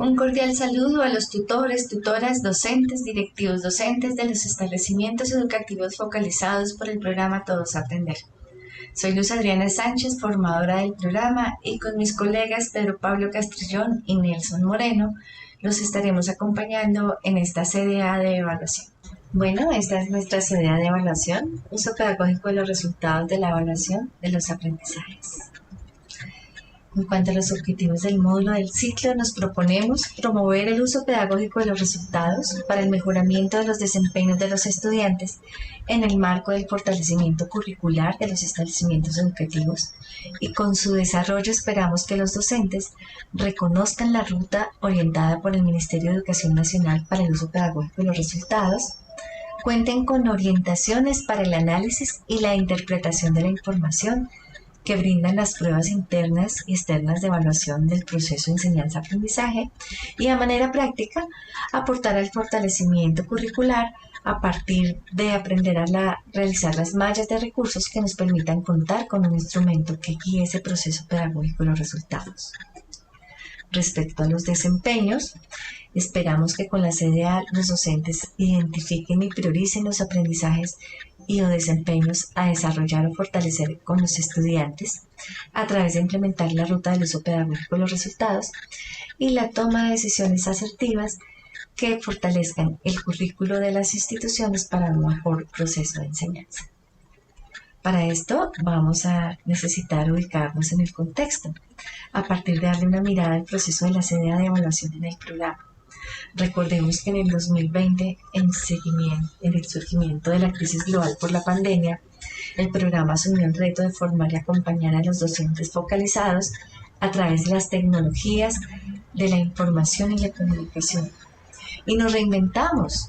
Un cordial saludo a los tutores, tutoras, docentes, directivos docentes de los establecimientos educativos focalizados por el programa Todos Aprender. Soy Luz Adriana Sánchez, formadora del programa, y con mis colegas Pedro Pablo Castrillón y Nelson Moreno los estaremos acompañando en esta CDA de evaluación. Bueno, esta es nuestra CDA de evaluación, uso pedagógico de los resultados de la evaluación de los aprendizajes. En cuanto a los objetivos del módulo del ciclo, nos proponemos promover el uso pedagógico de los resultados para el mejoramiento de los desempeños de los estudiantes en el marco del fortalecimiento curricular de los establecimientos educativos, y con su desarrollo esperamos que los docentes reconozcan la ruta orientada por el Ministerio de Educación Nacional para el uso pedagógico de los resultados, cuenten con orientaciones para el análisis y la interpretación de la información que brindan las pruebas internas y externas de evaluación del proceso de enseñanza-aprendizaje, y a manera práctica aportar al fortalecimiento curricular a partir de aprender a realizar las mallas de recursos que nos permitan contar con un instrumento que guíe ese proceso pedagógico y los resultados. Respecto a los desempeños, esperamos que con la CDA los docentes identifiquen y prioricen los aprendizajes y o desempeños a desarrollar o fortalecer con los estudiantes a través de implementar la ruta del uso pedagógico de los resultados y la toma de decisiones asertivas que fortalezcan el currículo de las instituciones para un mejor proceso de enseñanza. Para esto vamos a necesitar ubicarnos en el contexto, a partir de darle una mirada al proceso de la CDA de evaluación en el programa. Recordemos que en el 2020, en el surgimiento de la crisis global por la pandemia, el programa asumió el reto de formar y acompañar a los docentes focalizados a través de las tecnologías de la información y la comunicación. Y nos reinventamos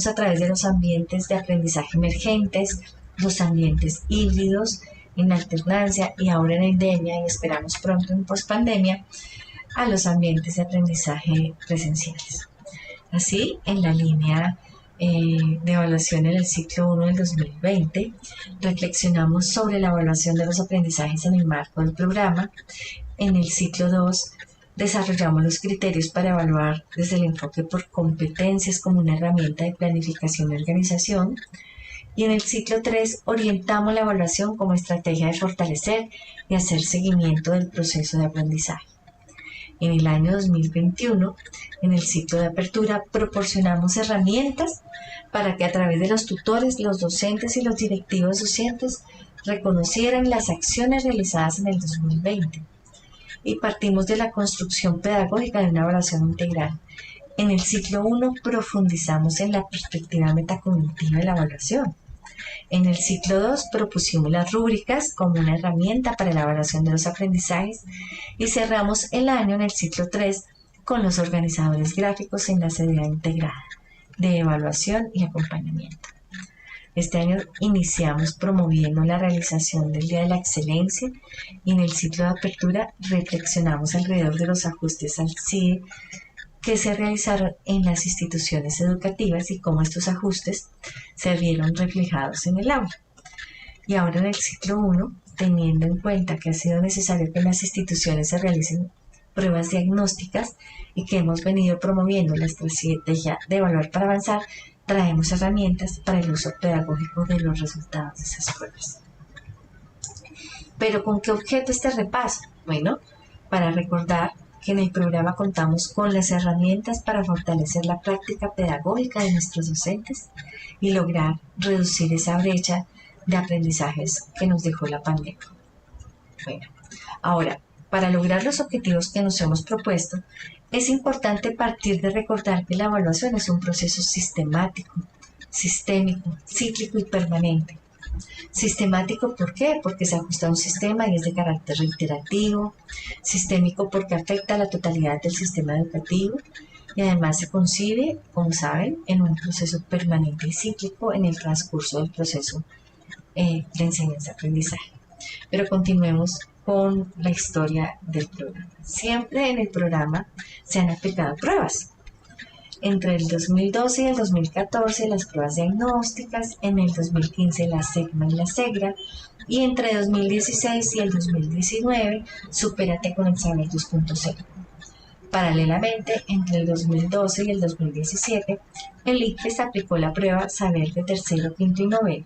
a través de los ambientes de aprendizaje emergentes, los ambientes híbridos, en alternancia y ahora en endemia, y esperamos pronto en pospandemia, a los ambientes de aprendizaje presenciales. Así, en la línea de evaluación en el ciclo 1 del 2020, reflexionamos sobre la evaluación de los aprendizajes en el marco del programa. En el ciclo 2, desarrollamos los criterios para evaluar desde el enfoque por competencias como una herramienta de planificación y organización. Y en el ciclo 3 orientamos la evaluación como estrategia de fortalecer y hacer seguimiento del proceso de aprendizaje. En el año 2021, en el ciclo de apertura, proporcionamos herramientas para que a través de los tutores, los docentes y los directivos docentes reconocieran las acciones realizadas en el 2020. Y partimos de la construcción pedagógica de una evaluación integral. En el ciclo 1 profundizamos en la perspectiva metacognitiva de la evaluación. En el ciclo 2 propusimos las rúbricas como una herramienta para la evaluación de los aprendizajes, y cerramos el año en el ciclo 3 con los organizadores gráficos en la CDA integrada de evaluación y acompañamiento. Este año iniciamos promoviendo la realización del Día de la Excelencia, y en el ciclo de apertura reflexionamos alrededor de los ajustes al CIE que se realizaron en las instituciones educativas y cómo estos ajustes se vieron reflejados en el aula. Y ahora en el ciclo 1, teniendo en cuenta que ha sido necesario que en las instituciones se realicen pruebas diagnósticas y que hemos venido promoviendo la estrategia de evaluar para avanzar, traemos herramientas para el uso pedagógico de los resultados de esas pruebas. ¿Pero con qué objeto este repaso? Bueno, para recordar que en el programa contamos con las herramientas para fortalecer la práctica pedagógica de nuestros docentes y lograr reducir esa brecha de aprendizajes que nos dejó la pandemia. Bueno, ahora, para lograr los objetivos que nos hemos propuesto, es importante partir de recordar que la evaluación es un proceso sistemático, sistémico, cíclico y permanente. Sistemático, ¿por qué? Porque se ajusta a un sistema y es de carácter reiterativo. Sistémico porque afecta a la totalidad del sistema educativo y además se concibe, como saben, en un proceso permanente y cíclico en el transcurso del proceso de enseñanza-aprendizaje. Pero continuemos con la historia del programa. Siempre en el programa se han aplicado pruebas. Entre el 2012 y el 2014 las pruebas diagnósticas, en el 2015 la SEGMA y la SEGRA, y entre 2016 y el 2019 Supérate con el Saber 2.0. Paralelamente, entre el 2012 y el 2017, el ICFES aplicó la prueba Saber de tercero, quinto y noveno.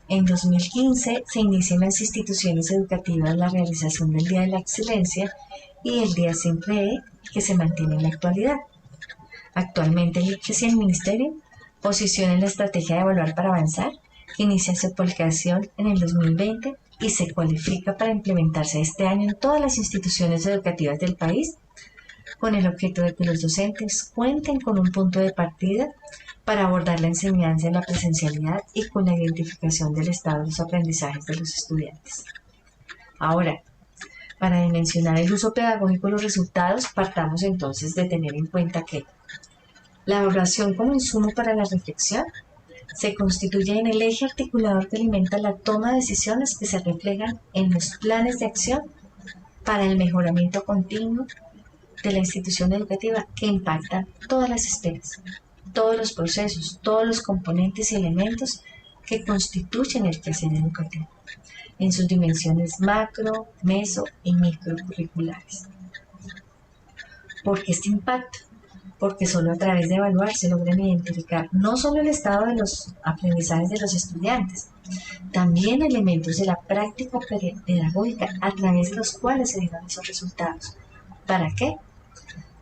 En 2015 se inicia en las instituciones educativas la realización del Día de la Excelencia y el Día Siempre E, que se mantiene en la actualidad. Actualmente el ICFES y el Ministerio posicionan la estrategia de evaluar para avanzar, que inicia su aplicación en el 2020 y se cualifica para implementarse este año en todas las instituciones educativas del país, con el objeto de que los docentes cuenten con un punto de partida para abordar la enseñanza en la presencialidad y con la identificación del estado de los aprendizajes de los estudiantes. Ahora, para dimensionar el uso pedagógico de los resultados, partamos entonces de tener en cuenta que la evaluación como insumo para la reflexión se constituye en el eje articulador que alimenta la toma de decisiones que se reflejan en los planes de acción para el mejoramiento continuo de la institución educativa que impactan todas las esferas, todos los procesos, todos los componentes y elementos que constituyen el quehacer educativo, en sus dimensiones macro, meso y microcurriculares. ¿Por qué este impacto? Porque solo a través de evaluar se logran identificar no solo el estado de los aprendizajes de los estudiantes, también elementos de la práctica pedagógica a través de los cuales se dieron esos resultados. ¿Para qué?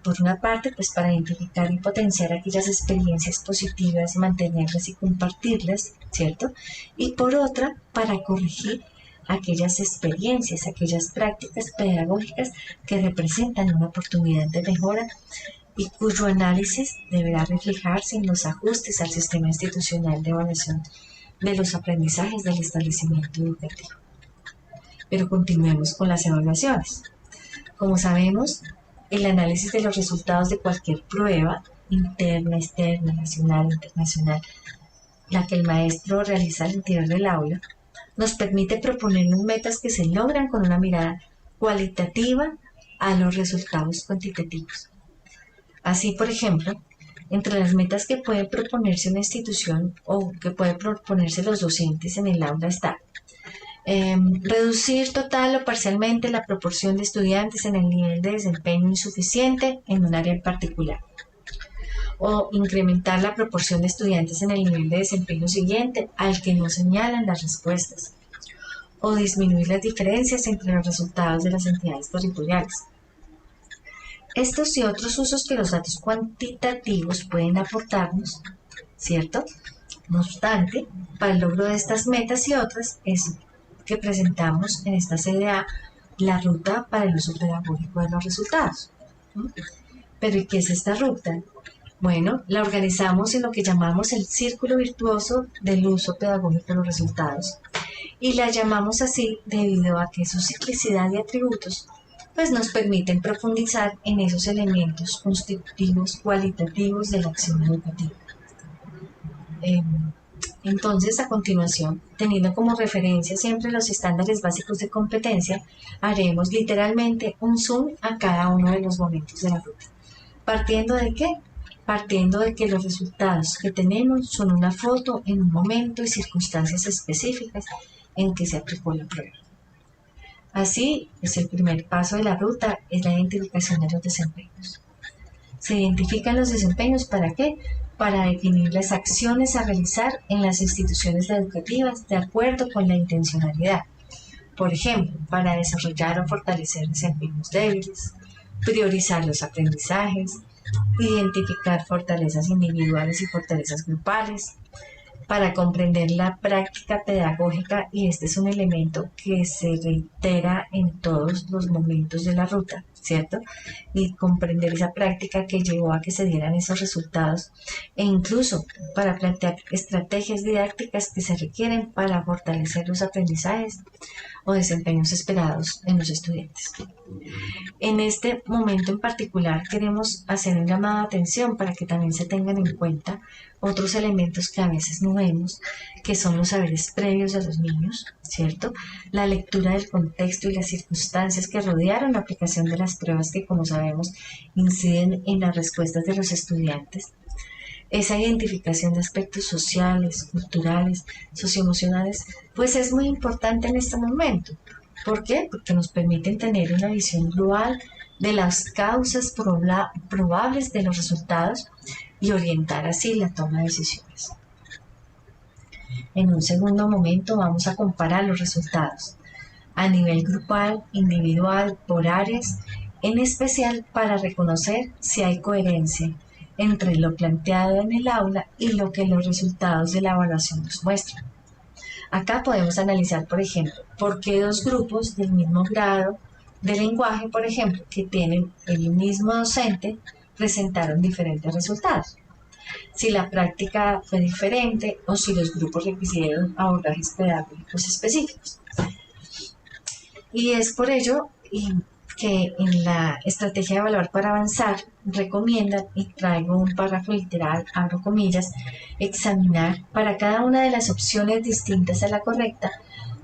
Por una parte, pues para identificar y potenciar aquellas experiencias positivas, mantenerlas y compartirlas, ¿cierto? Y por otra, para corregir aquellas experiencias, aquellas prácticas pedagógicas que representan una oportunidad de mejora y cuyo análisis deberá reflejarse en los ajustes al sistema institucional de evaluación de los aprendizajes del establecimiento educativo. Pero continuemos con las evaluaciones. Como sabemos, el análisis de los resultados de cualquier prueba, interna, externa, nacional, internacional, la que el maestro realiza al interior del aula, nos permite proponernos metas que se logran con una mirada cualitativa a los resultados cuantitativos. Así, por ejemplo, entre las metas que puede proponerse una institución o que pueden proponerse los docentes en el aula está reducir total o parcialmente la proporción de estudiantes en el nivel de desempeño insuficiente en un área en particular, o incrementar la proporción de estudiantes en el nivel de desempeño siguiente al que no señalan las respuestas, o disminuir las diferencias entre los resultados de las entidades territoriales. Estos y otros usos que los datos cuantitativos pueden aportarnos, ¿cierto? No obstante, para el logro de estas metas y otras es que presentamos en esta CDA la ruta para el uso pedagógico de los resultados. ¿Pero y qué es esta ruta? Bueno, la organizamos en lo que llamamos el círculo virtuoso del uso pedagógico de los resultados y la llamamos así debido a que su ciclicidad y atributos pues nos permiten profundizar en esos elementos constitutivos cualitativos de la acción educativa. Entonces, a continuación, teniendo como referencia siempre los estándares básicos de competencia, haremos literalmente un zoom a cada uno de los momentos de la ruta. ¿Partiendo de qué? Partiendo de que los resultados que tenemos son una foto en un momento y circunstancias específicas en que se aplicó la prueba. Así, pues el primer paso de la ruta es la identificación de los desempeños. Se identifican los desempeños ¿para qué? Para definir las acciones a realizar en las instituciones educativas de acuerdo con la intencionalidad. Por ejemplo, para desarrollar o fortalecer desempeños débiles, priorizar los aprendizajes, identificar fortalezas individuales y fortalezas grupales, para comprender la práctica pedagógica, y este es un elemento que se reitera en todos los momentos de la ruta, ¿cierto? Y comprender esa práctica que llevó a que se dieran esos resultados e incluso para plantear estrategias didácticas que se requieren para fortalecer los aprendizajes o desempeños esperados en los estudiantes. En este momento en particular queremos hacer un llamado de atención para que también se tengan en cuenta otros elementos que a veces no vemos, que son los saberes previos de los niños, ¿cierto? La lectura del contexto y las circunstancias que rodearon la aplicación de las pruebas que, como sabemos, inciden en las respuestas de los estudiantes. Esa identificación de aspectos sociales, culturales, socioemocionales, pues es muy importante en este momento. ¿Por qué? Porque nos permiten tener una visión global de las causas probables de los resultados y orientar así la toma de decisiones. En un segundo momento vamos a comparar los resultados a nivel grupal, individual, por áreas, en especial para reconocer si hay coherencia entre lo planteado en el aula y lo que los resultados de la evaluación nos muestran. Acá podemos analizar, por ejemplo, por qué dos grupos del mismo grado de lenguaje, por ejemplo, que tienen el mismo docente, presentaron diferentes resultados. Si la práctica fue diferente o si los grupos requirieron abordajes pedagógicos específicos. Y es por ello que en la estrategia de evaluar para avanzar recomiendan, y traigo un párrafo literal, abro comillas, examinar para cada una de las opciones distintas a la correcta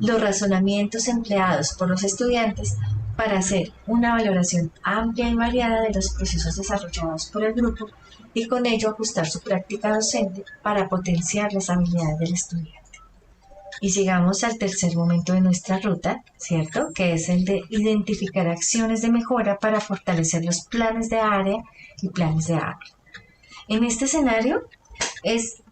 los razonamientos empleados por los estudiantes para hacer una valoración amplia y variada de los procesos desarrollados por el grupo y con ello ajustar su práctica docente para potenciar las habilidades del estudiante. Y llegamos al tercer momento de nuestra ruta, ¿cierto? Que es el de identificar acciones de mejora para fortalecer los planes de área y planes de aula. En este escenario es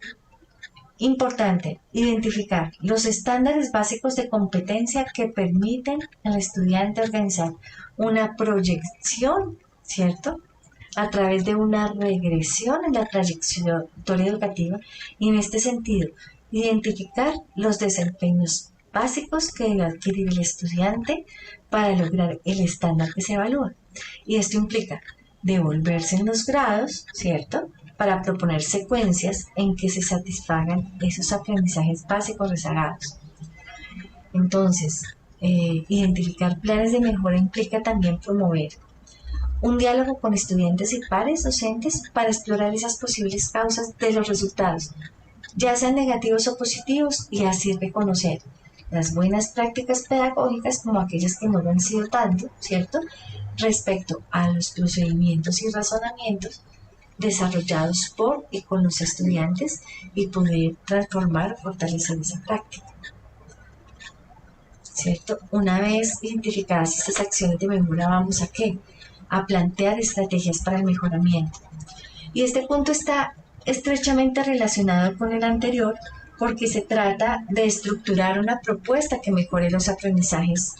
importante identificar los estándares básicos de competencia que permiten al estudiante organizar una proyección, ¿cierto?, a través de una regresión en la trayectoria educativa y en este sentido identificar los desempeños básicos que debe adquirir el estudiante para lograr el estándar que se evalúa. Y esto implica devolverse en los grados, ¿cierto?, para proponer secuencias en que se satisfagan esos aprendizajes básicos rezagados. Entonces, identificar planes de mejora implica también promover un diálogo con estudiantes y pares docentes para explorar esas posibles causas de los resultados, ya sean negativos o positivos, y así reconocer las buenas prácticas pedagógicas como aquellas que no lo han sido tanto, ¿cierto?, respecto a los procedimientos y razonamientos desarrollados por y con los estudiantes y poder transformar o fortalecer esa práctica, ¿cierto? Una vez identificadas estas acciones de mejora, vamos a ¿qué? A plantear estrategias para el mejoramiento. Y este punto está estrechamente relacionado con el anterior porque se trata de estructurar una propuesta que mejore los aprendizajes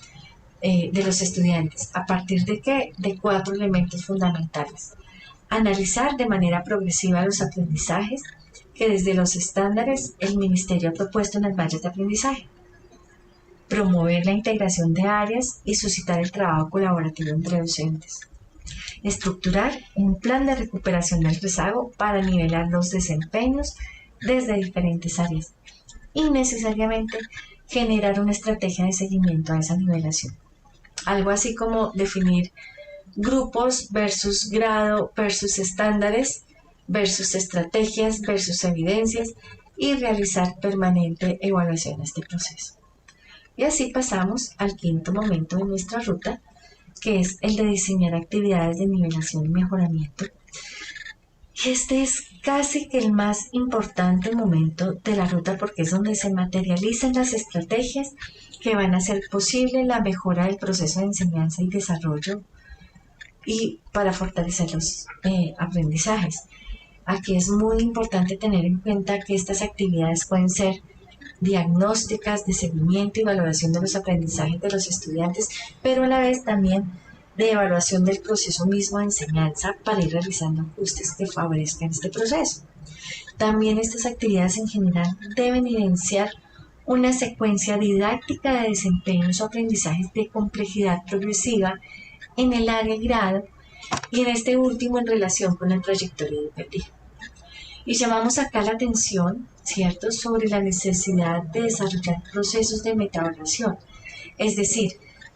de los estudiantes. ¿A partir de qué? De 4 elementos fundamentales. Analizar de manera progresiva los aprendizajes que desde los estándares el Ministerio ha propuesto en las vallas de aprendizaje. Promover la integración de áreas y suscitar el trabajo colaborativo entre docentes. Estructurar un plan de recuperación del rezago para nivelar los desempeños desde diferentes áreas y necesariamente generar una estrategia de seguimiento a esa nivelación. Algo así como definir grupos versus grado versus estándares versus estrategias versus evidencias y realizar permanente evaluación de este proceso. Y así pasamos al quinto momento de nuestra ruta, que es el de diseñar actividades de nivelación y mejoramiento. Este es casi que el más importante momento de la ruta porque es donde se materializan las estrategias que van a hacer posible la mejora del proceso de enseñanza y desarrollo y para fortalecer los aprendizajes. Aquí es muy importante tener en cuenta que estas actividades pueden ser diagnósticas, de seguimiento y valoración de los aprendizajes de los estudiantes, pero a la vez también de evaluación del proceso mismo de enseñanza para ir realizando ajustes que favorezcan este proceso. También estas actividades en general deben evidenciar una secuencia didáctica de desempeños o aprendizajes de complejidad progresiva en el área y grado, y en este último en relación con la trayectoria educativa. Y llamamos acá la atención, ¿cierto?, sobre la necesidad de desarrollar procesos de metaevaluación, es decir,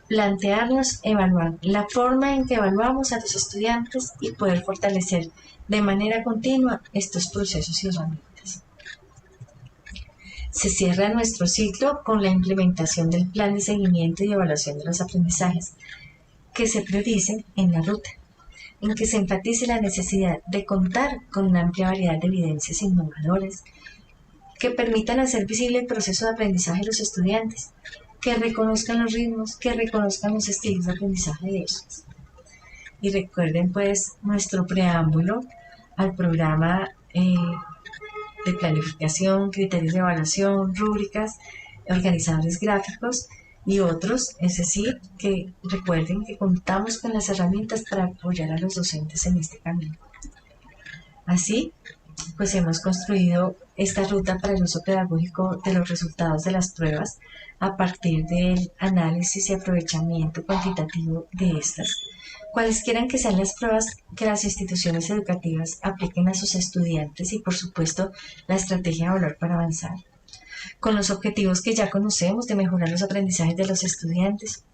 plantearnos, evaluar la forma en que evaluamos a los estudiantes y poder fortalecer de manera continua estos procesos y herramientas. Se cierra nuestro ciclo con la implementación del plan de seguimiento y evaluación de los aprendizajes que se prioricen en la ruta, en que se enfatice la necesidad de contar con una amplia variedad de evidencias innovadoras que permitan hacer visible el proceso de aprendizaje de los estudiantes, que reconozcan los ritmos, que reconozcan los estilos de aprendizaje de ellos. Y recuerden pues nuestro preámbulo al programa de planificación, criterios de evaluación, rúbricas, organizadores gráficos y otros, es decir, que recuerden que contamos con las herramientas para apoyar a los docentes en este camino. Así, pues hemos construido esta ruta para el uso pedagógico de los resultados de las pruebas a partir del análisis y aprovechamiento cuantitativo de estas, cualesquiera que sean las pruebas que las instituciones educativas apliquen a sus estudiantes y, por supuesto, la estrategia de valor para avanzar, con los objetivos que ya conocemos de mejorar los aprendizajes de los estudiantes,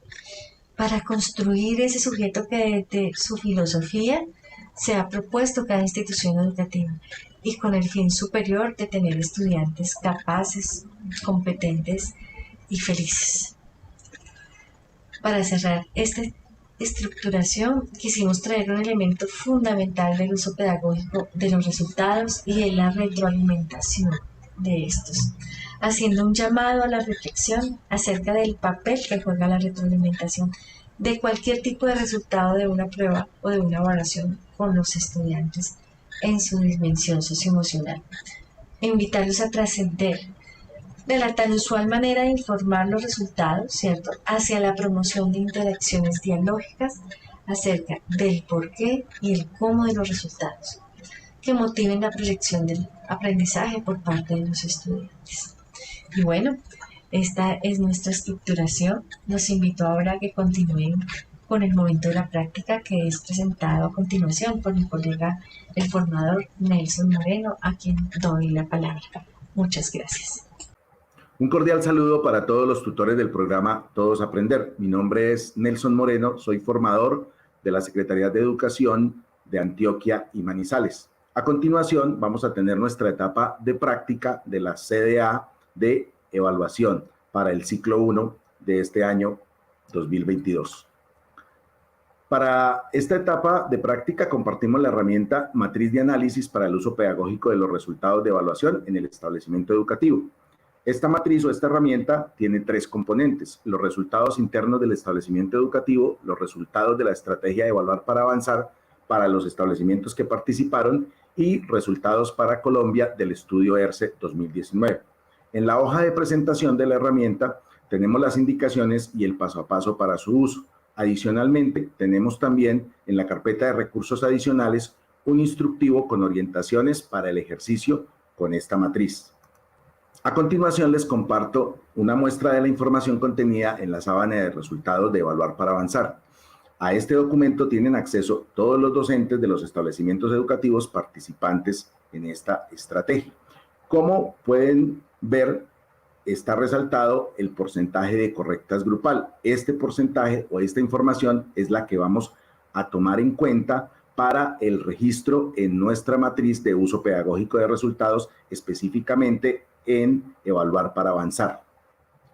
para construir ese sujeto que desde su filosofía se ha propuesto cada institución educativa y con el fin superior de tener estudiantes capaces, competentes y felices. Para cerrar esta estructuración, quisimos traer un elemento fundamental del uso pedagógico de los resultados y de la retroalimentación de estos, haciendo un llamado a la reflexión acerca del papel que juega la retroalimentación de cualquier tipo de resultado de una prueba o de una evaluación con los estudiantes en su dimensión socioemocional. Invitarlos a trascender de la tan usual manera de informar los resultados, ¿cierto?, hacia la promoción de interacciones dialógicas acerca del porqué y el cómo de los resultados, que motiven la proyección del aprendizaje por parte de los estudiantes. Y bueno, esta es nuestra estructuración. Los invito ahora a que continúen con el momento de la práctica que es presentado a continuación por mi colega, el formador Nelson Moreno, a quien doy la palabra. Muchas gracias. Un cordial saludo para todos los tutores del programa Todos Aprender. Mi nombre es Nelson Moreno, soy formador de la Secretaría de Educación de Antioquia y Manizales. A continuación vamos a tener nuestra etapa de práctica de la CDA de evaluación para el ciclo 1 de este año 2022. Para esta etapa de práctica compartimos la herramienta Matriz de Análisis para el uso pedagógico de los resultados de evaluación en el establecimiento educativo. Esta matriz o esta herramienta tiene tres componentes: los resultados internos del establecimiento educativo, los resultados de la estrategia de evaluar para avanzar para los establecimientos que participaron y resultados para Colombia del estudio ERCE 2019. En la hoja de presentación de la herramienta tenemos las indicaciones y el paso a paso para su uso. Adicionalmente, tenemos también en la carpeta de recursos adicionales un instructivo con orientaciones para el ejercicio con esta matriz. A continuación les comparto una muestra de la información contenida en la sábana de resultados de evaluar para avanzar. A este documento tienen acceso todos los docentes de los establecimientos educativos participantes en esta estrategia. Como pueden ver, está resaltado el porcentaje de correctas grupal. Este porcentaje o esta información es la que vamos a tomar en cuenta para el registro en nuestra matriz de uso pedagógico de resultados, específicamente en evaluar para avanzar.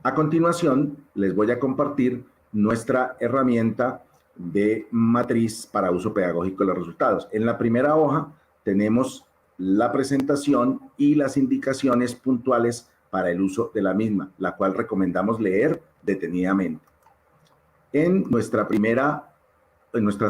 A continuación, les voy a compartir nuestra herramienta de matriz para uso pedagógico de los resultados. En la primera hoja tenemos la presentación y las indicaciones puntuales para el uso de la misma, la cual recomendamos leer detenidamente. En nuestra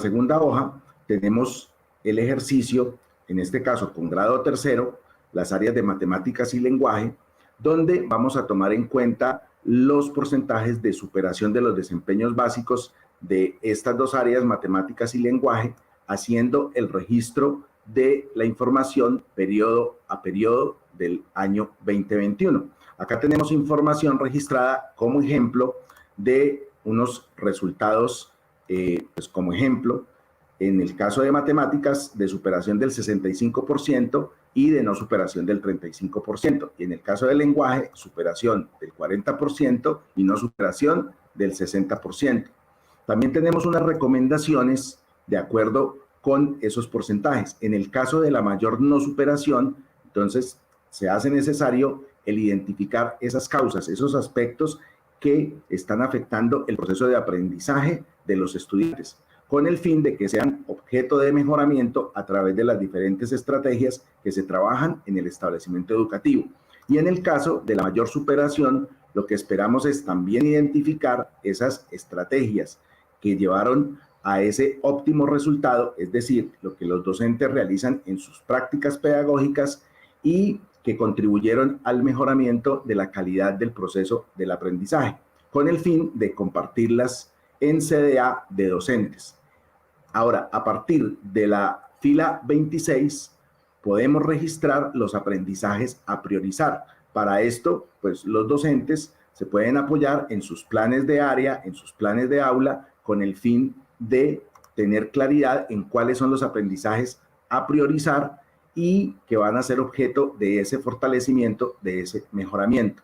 segunda hoja tenemos el ejercicio, en este caso con grado tercero, las áreas de matemáticas y lenguaje, donde vamos a tomar en cuenta los porcentajes de superación de los desempeños básicos de estas dos áreas, matemáticas y lenguaje, haciendo el registro de la información periodo a periodo del año 2021. Acá tenemos información registrada como ejemplo de unos resultados, pues como ejemplo, en el caso de matemáticas, de superación del 65% y de no superación del 35%. Y en el caso del lenguaje, superación del 40% y no superación del 60%. También tenemos unas recomendaciones de acuerdo con esos porcentajes. En el caso de la mayor no superación, entonces se hace necesario el identificar esas causas, esos aspectos que están afectando el proceso de aprendizaje de los estudiantes, con el fin de que sean objeto de mejoramiento a través de las diferentes estrategias que se trabajan en el establecimiento educativo. Y en el caso de la mayor superación, lo que esperamos es también identificar esas estrategias que llevaron a ese óptimo resultado, es decir, lo que los docentes realizan en sus prácticas pedagógicas y que contribuyeron al mejoramiento de la calidad del proceso del aprendizaje, con el fin de compartirlas en CDA de docentes. Ahora, a partir de la fila 26, podemos registrar los aprendizajes a priorizar. Para esto, pues los docentes se pueden apoyar en sus planes de área, en sus planes de aula, con el fin de tener claridad en cuáles son los aprendizajes a priorizar y que van a ser objeto de ese fortalecimiento, de ese mejoramiento.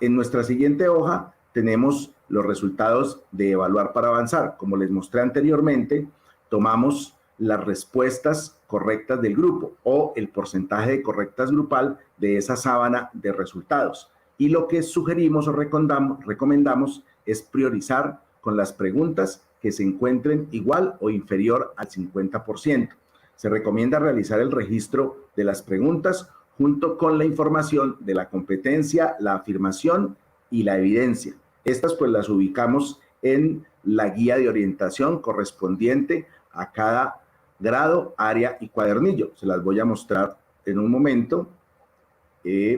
En nuestra siguiente hoja tenemos los resultados de evaluar para avanzar. Como les mostré anteriormente, tomamos las respuestas correctas del grupo o el porcentaje de correctas grupal de esa sábana de resultados. Y lo que sugerimos o recomendamos es priorizar con las preguntas que se encuentren igual o inferior al 50%. Se recomienda realizar el registro de las preguntas junto con la información de la competencia, la afirmación y la evidencia. Estas pues las ubicamos en la guía de orientación correspondiente a cada grado, área y cuadernillo. Se las voy a mostrar en un momento.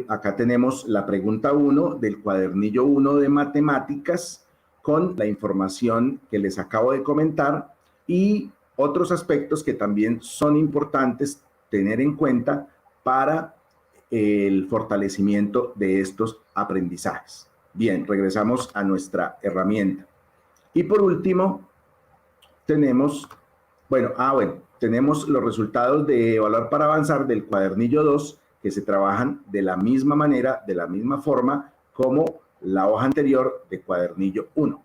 Acá tenemos la pregunta 1 del cuadernillo 1 de matemáticas con la información que les acabo de comentar y otros aspectos que también son importantes tener en cuenta para el fortalecimiento de estos aprendizajes. Bien, regresamos a nuestra herramienta. Y por último, tenemos, tenemos los resultados de evaluar para avanzar del cuadernillo 2 que se trabajan de la misma manera, de la misma forma como la hoja anterior de cuadernillo 1.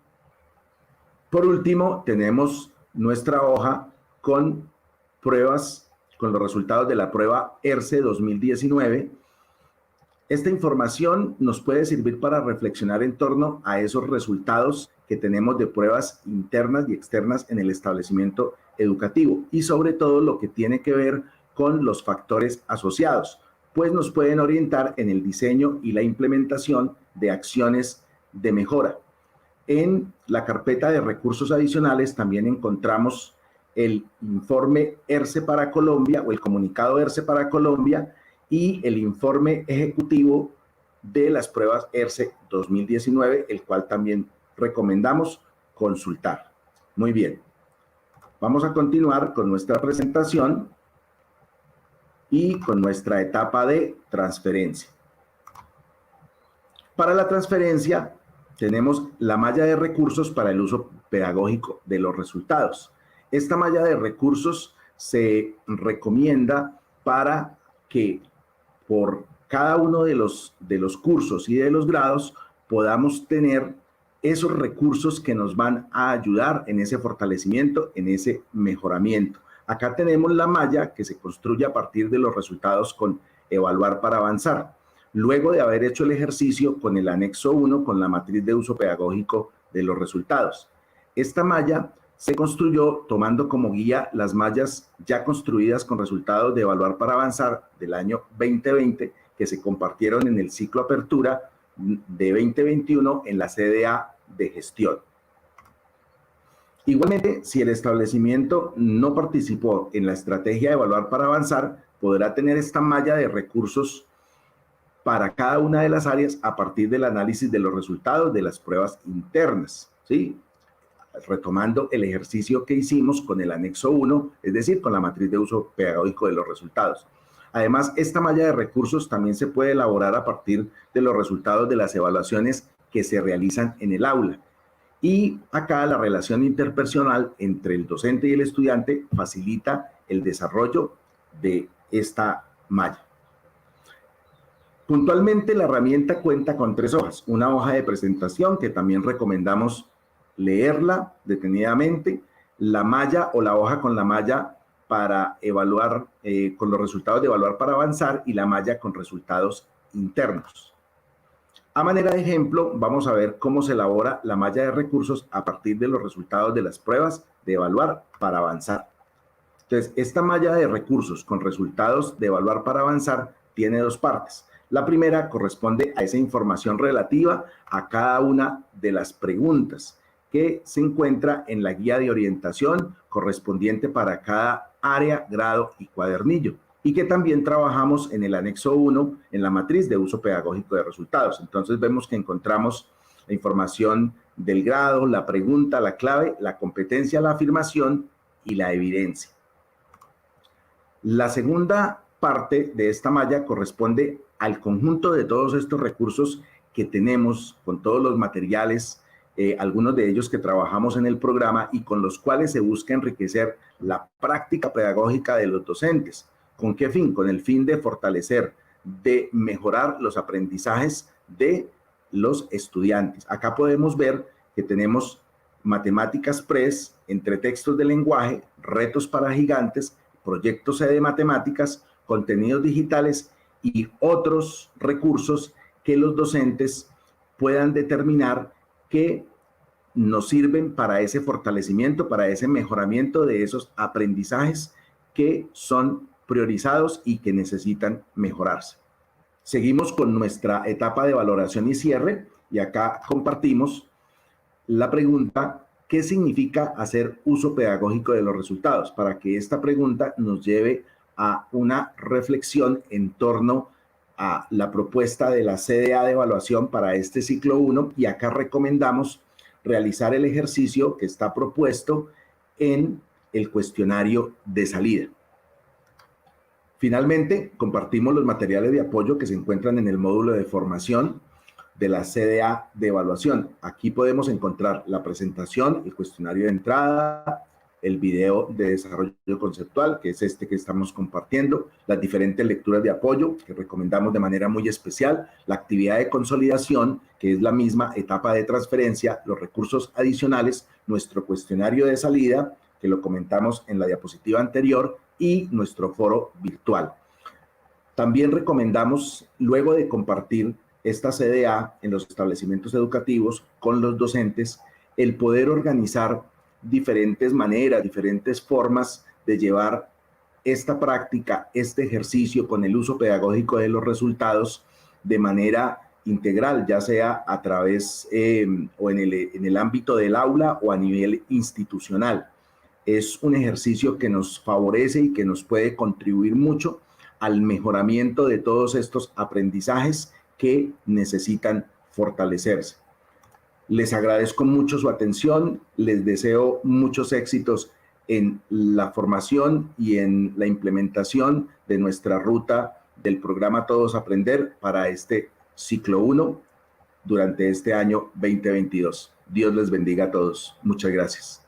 Por último, tenemos nuestra hoja con pruebas, con los resultados de la prueba ERCE 2019. Esta información nos puede servir para reflexionar en torno a esos resultados que tenemos de pruebas internas y externas en el establecimiento educativo y sobre todo lo que tiene que ver con los factores asociados, pues nos pueden orientar en el diseño y la implementación de acciones de mejora. En la carpeta de recursos adicionales también encontramos el informe ERCE para Colombia o el comunicado ERCE para Colombia y el informe ejecutivo de las pruebas ERCE 2019, el cual también recomendamos consultar. Muy bien. Vamos a continuar con nuestra presentación y con nuestra etapa de transferencia. Para la transferencia tenemos la malla de recursos para el uso pedagógico de los resultados. Esta malla de recursos se recomienda para que por cada uno de los cursos y de los grados podamos tener esos recursos que nos van a ayudar en ese fortalecimiento, en ese mejoramiento. Acá tenemos la malla que se construye a partir de los resultados con evaluar para avanzar. Luego de haber hecho el ejercicio con el anexo 1, con la matriz de uso pedagógico de los resultados. Esta malla se construyó tomando como guía las mallas ya construidas con resultados de evaluar para avanzar del año 2020 que se compartieron en el ciclo apertura de 2021 en la CDA de gestión. Igualmente, si el establecimiento no participó en la estrategia de evaluar para avanzar, podrá tener esta malla de recursos para cada una de las áreas a partir del análisis de los resultados de las pruebas internas, ¿sí? Retomando el ejercicio que hicimos con el anexo 1, es decir, con la matriz de uso pedagógico de los resultados. Además, esta malla de recursos también se puede elaborar a partir de los resultados de las evaluaciones que se realizan en el aula. Y acá la relación interpersonal entre el docente y el estudiante facilita el desarrollo de esta malla. Puntualmente, la herramienta cuenta con 3 hojas. Una hoja de presentación que también recomendamos leerla detenidamente, la malla o la hoja con la malla para evaluar, con los resultados de evaluar para avanzar y la malla con resultados internos. A manera de ejemplo, vamos a ver cómo se elabora la malla de recursos a partir de los resultados de las pruebas de evaluar para avanzar. Entonces, esta malla de recursos con resultados de evaluar para avanzar tiene 2 partes. La primera corresponde a esa información relativa a cada una de las preguntas que se encuentra en la guía de orientación correspondiente para cada área, grado y cuadernillo, y que también trabajamos en el anexo 1 en la matriz de uso pedagógico de resultados. Entonces vemos que encontramos la información del grado, la pregunta, la clave, la competencia, la afirmación y la evidencia. La segunda parte de esta malla corresponde al conjunto de todos estos recursos que tenemos, con todos los materiales, algunos de ellos que trabajamos en el programa y con los cuales se busca enriquecer la práctica pedagógica de los docentes. ¿Con qué fin? Con el fin de fortalecer, de mejorar los aprendizajes de los estudiantes. Acá podemos ver que tenemos matemáticas PRES, entretextos de lenguaje, retos para gigantes, proyectos C de matemáticas, contenidos digitales y otros recursos que los docentes puedan determinar que nos sirven para ese fortalecimiento, para ese mejoramiento de esos aprendizajes que son priorizados y que necesitan mejorarse. Seguimos con nuestra etapa de valoración y cierre y acá compartimos la pregunta: ¿qué significa hacer uso pedagógico de los resultados? Para que esta pregunta nos lleve a una reflexión en torno a la propuesta de la CDA de evaluación para este ciclo 1, y acá recomendamos realizar el ejercicio que está propuesto en el cuestionario de salida. Finalmente, compartimos los materiales de apoyo que se encuentran en el módulo de formación de la CDA de evaluación. Aquí podemos encontrar la presentación, el cuestionario de entrada, el video de desarrollo conceptual, que es este que estamos compartiendo, las diferentes lecturas de apoyo que recomendamos de manera muy especial, la actividad de consolidación, que es la misma etapa de transferencia, los recursos adicionales, nuestro cuestionario de salida, que lo comentamos en la diapositiva anterior, y nuestro foro virtual. También recomendamos, luego de compartir esta CDA en los establecimientos educativos con los docentes, el poder organizar diferentes maneras, diferentes formas de llevar esta práctica, este ejercicio con el uso pedagógico de los resultados de manera integral, ya sea a través o en el ámbito del aula o a nivel institucional. Es un ejercicio que nos favorece y que nos puede contribuir mucho al mejoramiento de todos estos aprendizajes que necesitan fortalecerse. Les agradezco mucho su atención, les deseo muchos éxitos en la formación y en la implementación de nuestra ruta del programa Todos Aprender para este ciclo 1 durante este año 2022. Dios les bendiga a todos. Muchas gracias.